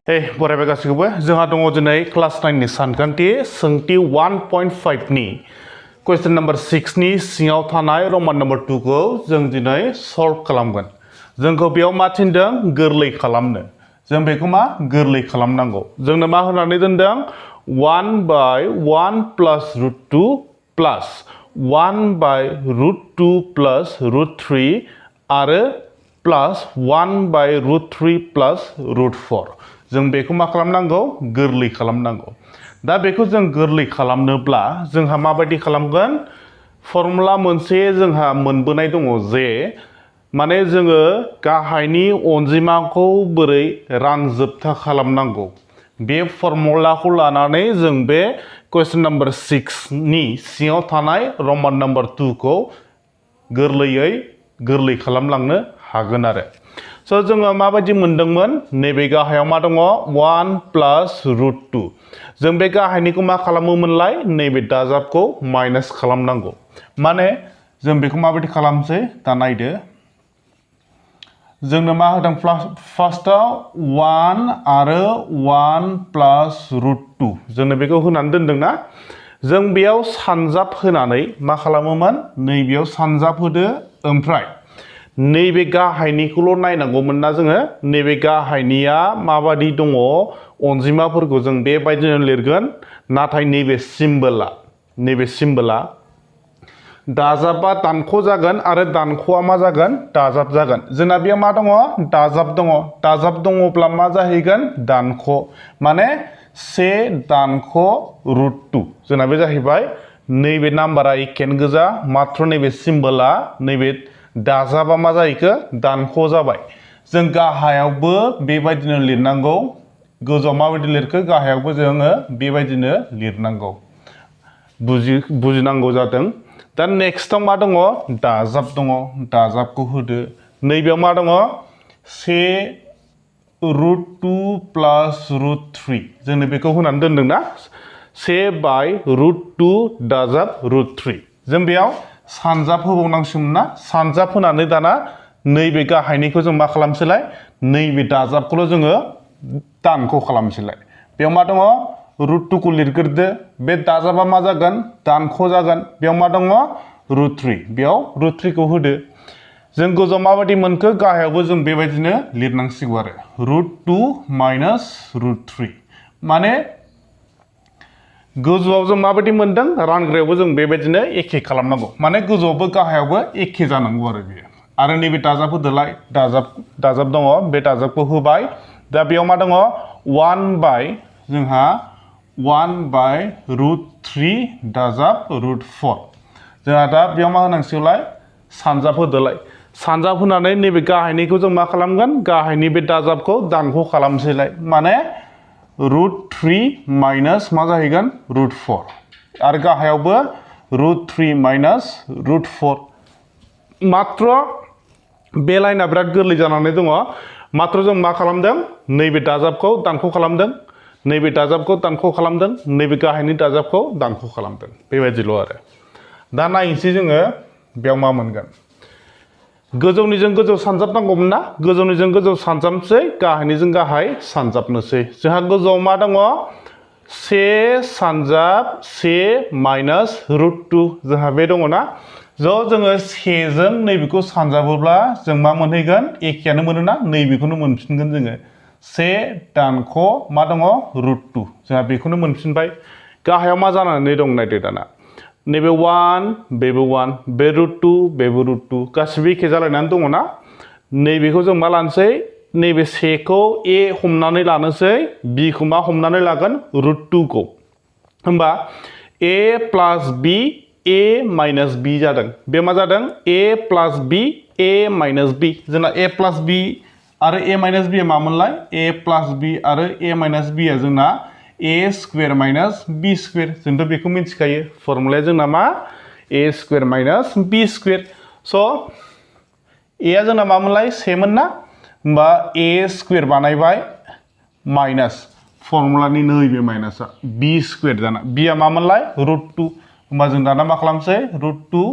Hey, बरायबाय गासिखौबो जोंहा दङ दिनै क्लास 9 नि सानखान्थि सोंथि 1.5 नि क्वेश्चन नम्बर 6 नि सिङाव थानाय रोमान नम्बर 2 खौ जों दिनै सल्व खालामगोन। जोंखौ बेयाव मा थिनदों गोरलै खालामनो। जों बेखौ मा गोरलै खालामनांगौ। जोंनो मा होनानै दोनदों 1 by 1 plus root 2 plus 1 by root 2 plus root 3 आरो plus 1 by root 3 plus root 4 जों बेखौ मा खालामनांगौ गोरलै खालामनांगौ। दा बेखौ जों गोरलै खालामनोब्ला जोंहा माबायदि खालामगोन फर्मुला मोनसे जोंहा मोनबोनाय दङ जे माने जोङो गाहायनि अनजिमाखौ बोरै रानजोबथा खालामनांगौ बे फर्मुलाखौ लानानै जों बे क्वेश्चन नम्बर 6 नि सिङाव थानाय रोमान नम्बर 2 खौ गोरलै खालामलांनो हागोन आरो। स' जोङो माबायदि मोनदोंमोन नैबे गाहायाव मा दङ 1 plus root 2 जों बे गाहायनिखौ मा खालामोमोनलाय नैबे दाजाबखौ माइनास खालामनांगौ। माने जों बेखौ माबायदि खालामसै दा नायदो जोंनो मा होदों फार्स्टआव 1 आरो 1 plus root 2 जोंनो बेखौ होनानै दोनदोंना जों बेयाव सानजाब होनानै मा खालामोमोन नैबेयाव सानजाब होदो ओमफ्राय नैबे गाहायनिखौल' नायनांगौमोन ना जोङो नैबे गाहायनिया माबादि दङ अनजिमाफोरखौ जों बेबायदिनो लिरगोन नाथाय नैबे सिम्बोला दाजाबा दानख' जागोन आरो दानख'आ मा जागोन दाजाब जागोन। जोंना बेयाव मा दङ दाजाब दङब्ला मा जाहैगोन दानख' माने 1 दानख' root 2 जोंना बे जाहैबाय नैबे नाम्बारा एखेयानो गोजा मात्र नैबे सिम्बोला नैबे दाजाबा मा जाहैखो दानख' जाबाय। जों गाहायावबो बेबायदिनो लिरनांगौ गोजौआव माबायदि लिरखो गाहायावबो जोङो बेबायदिनो लिरनांगौ बुजिनांगौ जादों। दा नेक्स्टआव मा दङ दाजाबखौ होदो नैबेयाव मा दङ 1 root 2 plus root 3 जोंनो बेखौ होनानै दोनदोंना 1 by root 2 दाजाब root 3 जों बेयाव सानजाब होबावनांसिगोन ना सानजाब होनानै दाना नैबे गाहायनिखौ जों मा खालामसैलाय नैबे दाजाबखौल' जोङो दानख' खालामसैलाय। बेयाव मा दङ root 2 खौ लिरग्रोदो बे दाजाबा मा जागोन दानख' जागोन बेयाव मा दङ root 3 बेयाव root 3 खौ होदो। जों गोजौआव माबायदि मोनखो गाहायावबो जों बेबायदिनो लिरनांसिगौ आरो root 2 minus root 3 माने गोजौआव जों माबायदि मोनदों रानग्रायावबो जों बेबायदिनो एखे खालामनांगौ माने गोजौआवबो गाहायावबो एखे जानांगौ आरो बेयो। आरो नैबे दाजाब होदोलाय दाजाब दङ बे दाजाबखौ होबाय दा बेयाव मा दङ 1 by जोंहा 1 by root 3 दाजाब root 4 जोंहा दा बेयाव मा होनांसिगौलाय सानजाब होदोलाय सानजाब होनानै नैबे गाहायनिखौ जों मा खालामगोन गाहायनि बे दाजाबखौ दानख' खालामसैलाय माने root 3 minus मा जाहैगोन root 4 आरो गाहायावबो root 3 minus root 4 मात्र बे लाइना बिराद गोरलै जानानै दङ मात्र जों मा खालामदों नैबे दाजाबखौ दानख' खालामदों नैबे दाजाबखौ दानख' खालामदों नैबे गाहायनि दाजाबखौ दानख' खालामदों बेबायदिल' आरो। दा नायनोसै जोङो बेयाव मा मोनगोन गोजौनिजों गोजौ सानजाबनांगौमोन ना गोजौनिजों गोजौ सानजाबनोसै गाहायनिजों गाहाय सानजाबनोसै जोंहा गोजौआव मा दङ 1 सानजाब 1 minus root 2 जोंहा बे दङ ना जोङो 1 जों नैबेखौ सानजाबोब्ला जों मा मोनहैगोन एखेयानो मोनोना नैबेखौनो मोनफिनगोन जोङो 1 दानख' मा दङ root 2 जोंहा बेखौनो मोनफिनबाय। गाहायाव मा जानानै दं नायदो दाना नैबे 1 बेबो 1 बे root 2 बेबो root 2 गासिबो एखे जालायनानै दङ ना नैबेखौ जों मा लानोसै नैबे 1 खौ a हमनानै लानोसै b खौ मा हमनानै लागोन root 2 खौ होमबा a plus b a minus b जादों बे मा जादों a plus b a minus b जोंना a plus b आरो a minus b मामोनलाय a plus b आरो a minus b आ जोंना a square minus b square जोंथ' बेखौ मिथिखायो फर्मुलाया जोंना मा a square minus b square स' a आ जोंना मामोनलाय 1 मोन ना होमबा a square बानायबाय माइनास फर्मुलानि नैबे माइनासआ b square दाना b आ मामोनलाय root 2 होमबा जों दाना मा खालामसै root 2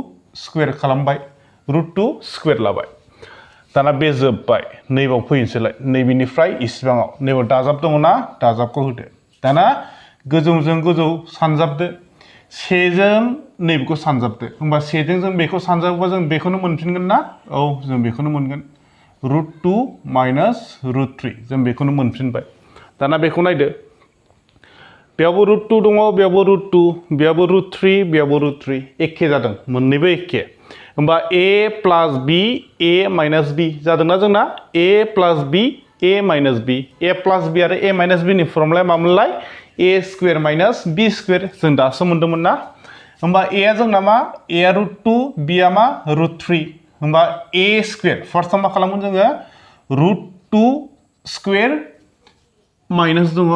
square खालामबाय root 2 square लाबाय। दाना बे जोब्बाय नैबाव फैनोसैलाय नैबेनिफ्राय इसिबाङाव नैबाव दाजाब दङ ना दाजाबखौ होदो दाना गोजौजों गोजौ सानजाबदो सेजों नैबेखौ सानजाबदो होमबा सेजों जों बेखौ सानजाबोबा जों बेखौनो मोनफिनगोन ना औ जों बेखौनो मोनगोन √2 माइनास √3 जों बेखौनो मोनफिनबाय दाना बेखौ नायदो बेयावबो √2 दङ बेयावबो √2 बेयावबो √3 बेयावबो √3 एखे जादों मोननैबो एखे होमबा a plus b a minus b जादोंना जोंना a plus b a minus b a plus b आरो a माइनास b नि फर्मुलाया मामोनलाय a square minus b square जों दासो मोन्दोंमोन ना होमबा a आ जोंना मा a आ √2 b आ मा √3 होमबा a स्क्वायर फार्स्टआव मा खालामगोन जोङो √2 स्क्वायर माइनास दङ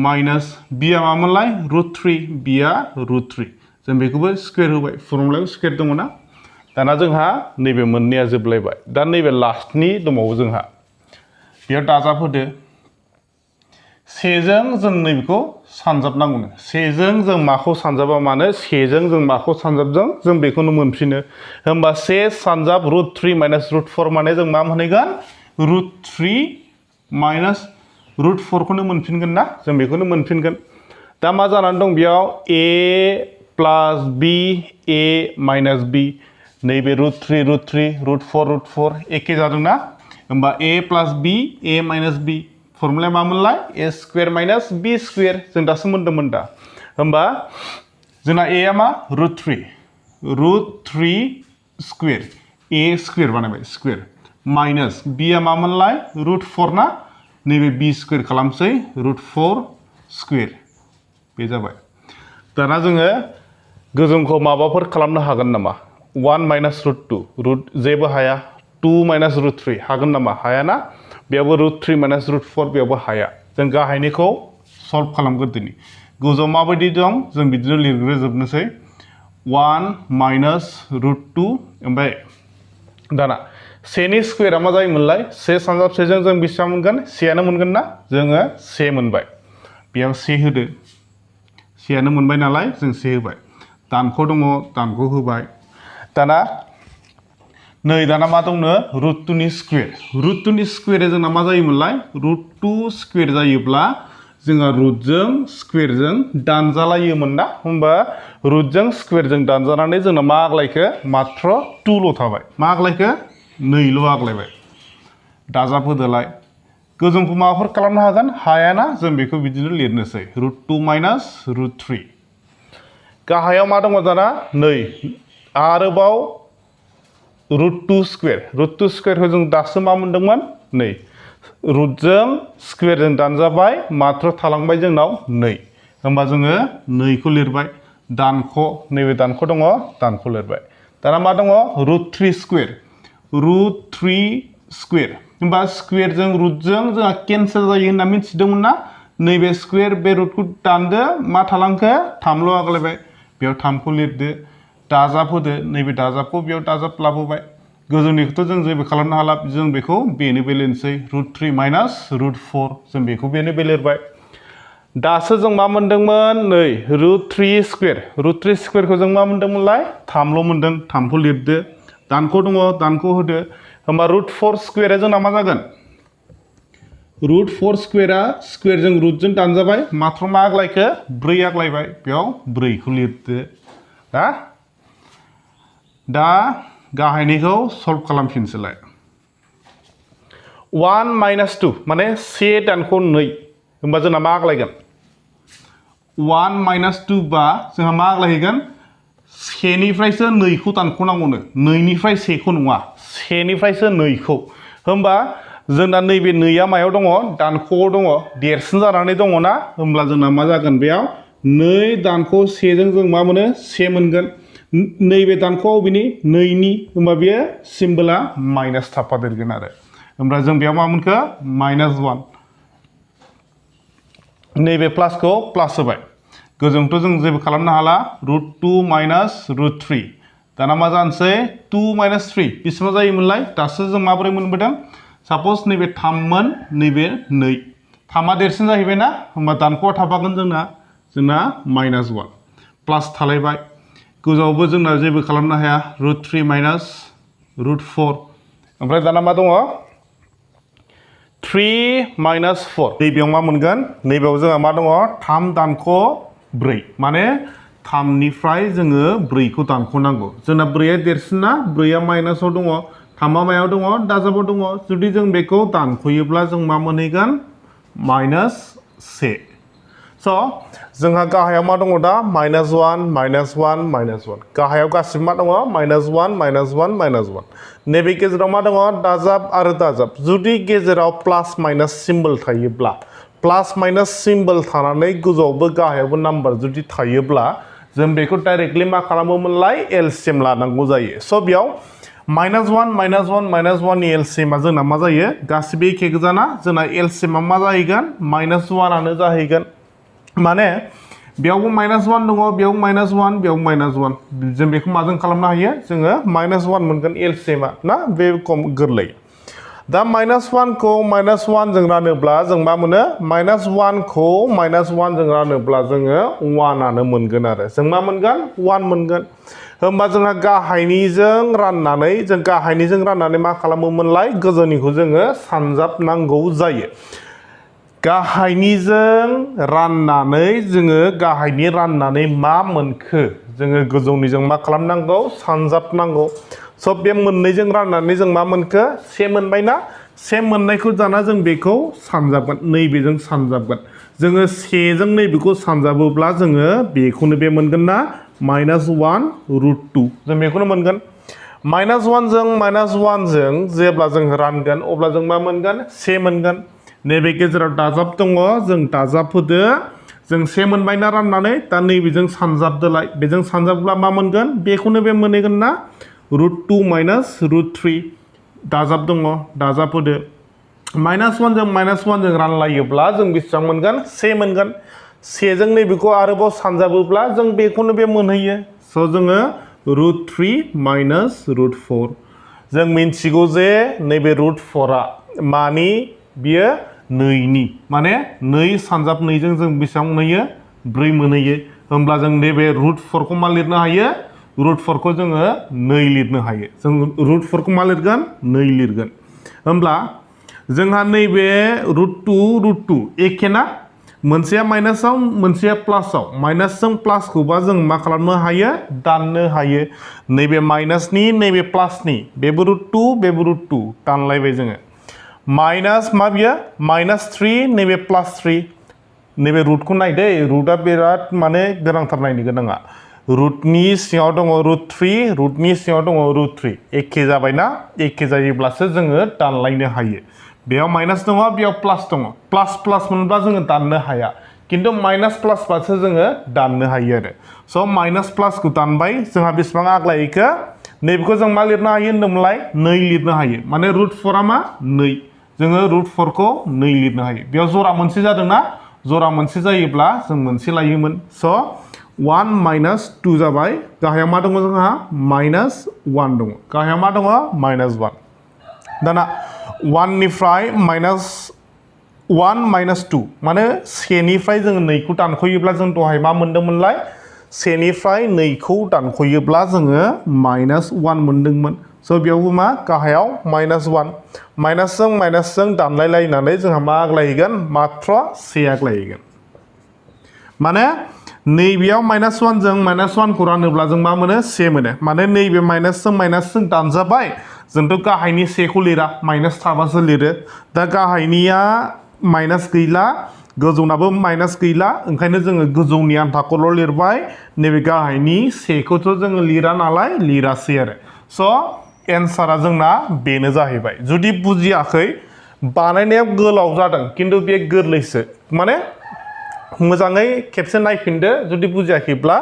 माइनास b आ मामोनलाय √3 b आ √3 जों बेखौबो स्क्वायर होबाय फर्मुलायाव स्क्वायर दङ ना दाना जोंहा नैबे मोननैया जोबलायबाय दा नैबे लास्टनि दंबावो जोंहा बेयाव दाजाब होदो सेजों जों नैबेखौ सानजाबनांगौनो सेजों जों माखौ सानजाबा मानो सेजों जों माखौ सानजाबदों जों बेखौनो मोनफिनो होमबा से सानजाब √3 माइनास √4 माने जों मा मोनहैगोन √3 माइनास √4 खौनो मोनफिनगोन ना जों बेखौनो मोनफिनगोन दा मा जानानै दं बेयाव a plus b a minus b नैबे √3 √4 एखे जादोंना होमबा a plus b a minus b फर्मुलाया मामोनलाय a square minus b square जों दासो मोन्दोंमोन दा होमबा जोंना a आ मा √3 स्क्वायर a स्क्वायर बानायबाय स्क्वायर माइनास b आ मामोनलाय √4 ना नैबे b स्क्वायर खालामसै √4 स्क्वायर बे जाबाय दाना जोङो गोजौखौ माबाफोर खालामनो हागोन नामा 1 माइनास √2 जेबो हाया 2 माइनास √3 हागोन नामा हाया ना बेयावबो √3 माइनास √4 बेयावबो हाया जों गाहायनिखौ सल्भ खालामग्रोदोनि गोजौआव माबायदि दं जों बिदिनो लिरग्रोजोबनोसै 1 माइनास √2 ओमफ्राय दाना सेनि स्क्वायरा मा जायोमोनलाय से सानजाब सेजों जों बेसेबां मोनगोन सेयानो मोनगोन ना जोङो से मोनबाय बेयाव से होदो सेयानो मोनबाय नालाय जों से होबाय दानख' दङ दानख' होबाय दाना नै दाना मा दंनो √2 नि स्क्वायर जोंना मा जायोमोनलाय √2 स्क्वायर जायोब्ला जोंहा रुटजों स्क्वायरजों दानजालायोमोन ना होमबा रुटजों स्क्वायरजों दानजानानै जोंना मा आग्लायखो मात्र 2 ल' थाबाय मा आग्लायखो 2 ल' आग्लायबाय दाजाब होदोलाय गोजौखौ माबाफोर खालामनो हागोन हायाना जों बेखौ बिदिनो लिरनोसै √2 माइनास √3 गाहायाव मा दङ दाना नै आरोबाव √2 स्क्वायरखौ जों दासो मा मोन्दोंमोन नै रुटजों स्क्वायरजों दानजाबाय मात्र थालांबाय जोंनाव 2 होमबा जोङो 2 खौ लिरबाय दानख' नैबे दानख' दङ दानख' लिरबाय दाना मा दङ √3 स्क्वायर होमबा स्क्वायरजों रुटजों जोंहा केन्सेल जायो होनना मिथिदोंमोन ना नैबे स्क्वायर बे रुटखौ दानदो मा थालांखो 3 ल' आग्लायबाय बेयाव 3 खौ लिरदो दाजाब होदो नैबे दाजाबखौ बेयाव दाजाब लाबोबाय गोजौनिखौथ' जों जेबो खालामनो हाला जों बेखौ बेनो बे लिरनोसै √3 माइनास √4 जों बेखौ बेनो बे लिरबाय दासो जों मा मोन्दोंमोन नै √3 स्क्वायरखौ जों मा मोन्दोंमोनलाय 3 ल' मोन्दों 3 खौ लिरदो दानख' दङ दानख' होदो होमबा √4 स्क्वायरा जोंना मा जागोन √4 स्क्वायरा स्क्वायरजों रुटजों दानजाबाय मात्र मा आग्लायखो 4 आग्लायबाय बेयाव 4 खौ लिरदो दा गाहायनिखौ सल्भ खालामफिनसैलाय 1 माइनास 2 माने से दानख' 2 होमबा जोंना मा आग्लायगोन 1 माइनास 2 बा जोंहा मा आग्लायहैगोन सेनिफ्रायसो 2 खौ दानख'नांगौनो 2 निफ्राय 1 खौ नङा सेनिफ्रायसो 2 खौ होमबा जोंना नैबे 2आ मायाव दङ दानख'आव दङ देरसिन जानानै दङ ना होमब्ला जोंना मा जागोन बेयाव 2 दानख' 1 जों जों मा मोनो 1 मोनगोन नैबे दानख'आव बिनि 2 नि होमबा बेयो सिम्बोला माइनास थाफादेरगोन आरो होमब्ला जों बेयाव मा मोनखो -1 नैबे प्लासखौ प्लास होबाय गोजौथ' जों जेबो खालामनो हाला √2 माइनास √3 दाना मा जानोसै 2 माइनास 3 बेसेबां जायोमोनलाय दासो जों माबोरै मोनबोदों साप'ज नैबे 3 मोन नैबे 2 3आ देरसिन जाहैबाय ना होमबा दानख'आ थाफागोन जोंना -1 प्लास थालायबाय गोजौआवबो जोंना जेबो खालामनो हाया √3 माइनास √4 ओमफ्राय दाना मा दङ 3 minus 4 नैबेयाव मा मोनगोन नैबेयाव जोंहा मा दङ 3 दानख' 4 माने 3 निफ्राय जोङो 4 खौ दानख'नांगौ जोंना 4 आ देरसिन ना 4 आ माइनासाव दङ 3 आ मायाव दङ दाजाबाव दङ जुदि जों बेखौ दानख'योब्ला जों मा मोनहैगोन -1 स' जोंहा गाहायाव मा दङ दा -1 -1 -1 गाहायाव गासिबो मा दङ -1 -1 -1 नैबे गेजेराव मा दङ दाजाब आरो दाजाब जुदि गेजेराव प्लास माइनास सिम्बल थायोब्ला प्लास माइनास सिम्बल थानानै गोजौआवबो गाहायावबो नाम्बार जुदि थायोब्ला जों बेखौ डाइरेक्टलि मा खालामोमोनलाय एलसिएम लानांगौ जायो स' बेयाव -1 -1 नि एलसिएमा जोंना मा जायो गासिबो एखे गोजाना जोंना एलसिएमा मा जाहैगोन -1 आनो जाहैगोन माने बेयावबो -1 दङ बेयाव -1 बेयाव -1 जों बेखौ माजों खालामनो हायो जोङो -1 मोनगोन एलसिएमा ना बे गोरलै दा -1 खौ -1 जों रानोब्ला जों मा मोनो -1 खौ -1 जों रानोब्ला जोङो 1 आनो मोनगोन आरो जों मा मोनगोन 1 मोनगोन होमबा जोंहा गाहायनिजों राननानै मा खालामोमोनलाय गोजौनिखौ जोङो सानजाबनांगौ जायो गाहायनिजों राननानै जोङो गाहायनि राननानै मा मोनखो जोङो गोजौनिजों मा खालामनांगौ सानजाबनांगौ स' बे मोननैजों राननानै जों मा मोनखो 1 मोनबायना 1 मोननायखौ दाना जों बेखौ सानजाबगोन नैबेजों सानजाबगोन जोङो 1 जों नैबेखौ सानजाबोब्ला जोङो बेखौनो बे मोनगोन ना -1√2 जों बेखौनो मोनगोन -1 जों जेब्ला जों रानगोन अब्ला जों मा मोनगोन 1 मोनगोन नैबे गेजेराव दाजाब दङ जों दाजाब होदो जों 1 मोनबायना राननानै दा नैबेजों सानजाबदोलाय बेजों सानजाबब्ला मा मोनगोन बेखौनो बे मोनहैगोन ना √2 - √3 दाजाब दङ दाजाब होदो -1 जों रानलायोब्ला जों बेसेबां मोनगोन 1 मोनगोन 1 जों नैबेखौ आरोबाव सानजाबोब्ला जों बेखौनो बे मोनहैयो स' जोङो √3 - √4 जों मिन्थिगौ जे नैबे √4 आ मानि बियो 2 नि माने 2 सानजाब 2 जों बेसेबां मोनहैयो 4 मोनहैयो होमब्ला जों नैबे √4 खौ मा लिरनो हायो √4 खौ जोङो 2 लिरनो हायो जों √4 खौ मा लिरगोन 2 लिरगोन होमब्ला जोंहा नैबे √2 एखे ना मोनसेया माइनासाव मोनसेया प्लासाव माइनासजों प्लासखौबा जों मा खालामनो हायो दाननो हायो नैबे माइनासनि नैबे प्लासनि बेबो √2 बेबो √2 दानलायबाय जोङो माइनास मा बियो -3 नैबे +3 नैबे रुटखौ नायदे रुटआ बिराद माने गोनांथार नायनो गोनाङा रुटनि सिङाव दङ √3 रुटनि सिङाव दङ √3 एखे जाबायना एखे जायोब्लासो जोङो दानलायनो हायो बेयाव माइनास दङ बेयाव प्लास दङ प्लास मोनब्ला जोङो दाननो हाया खिन्थु माइनास प्लासबासो जोङो दाननो हायो आरो स' माइनास प्लासखौ दानबाय जोंहा बेसेबां आग्लायखो नैबेखौ जों मा लिरनो हायो होनदोंमोनलाय 2 लिरनो हायो माने √4 आ मा 2 जोङो √4 खौ 2 लिरनो हायो बेयाव जरा मोनसे जादोंना जरा मोनसे जायोब्ला जों मोनसे लायोमोन स' 1 - 2 जाबाय गाहायाव मा दङ जोंहा -1 दङ गाहायाव मा दङ -1 दाना 1 निफ्राय -1 - 2 माने 1 निफ्राय जों 2 खौ दानख'योब्ला जों दहाय मा मोनदोंमोनलाय 1 निफ्राय 2 खौ दानख'योब्ला जोङो -1 मोनदोंमोन स' बेयावबो मा गाहायाव -1 माइनासजों दानलायलायनानै जोंहा मा आग्लायहैगोन मात्र 1 आग्लायहैगोन माने नैबेयाव -1 जों -1 खौ रानोब्ला जों मा मोनो 1 मोनो माने नैबे माइनासजों दानजाबाय जोंथ' गाहायनि 1 खौ लिरा माइनास थाबासो लिरो दा गाहायनिया माइनास गैला गोजौनाबो माइनास गैला ओंखायनो जोङो गोजौनि आन्थाखौल' लिरबाय नैबे गाहायनि 1 खौथ' जोङो लिरा नालाय लिरासै आरो स' एन्सारा जोंना बेनो जाहैबाय जुदि बुजियाखै बानायनायाव गोलाव जादों खिन्थु बे गोरलैसो माने मोजाङै खेबसे नायफिनदो जुदि बुजियाखैब्ला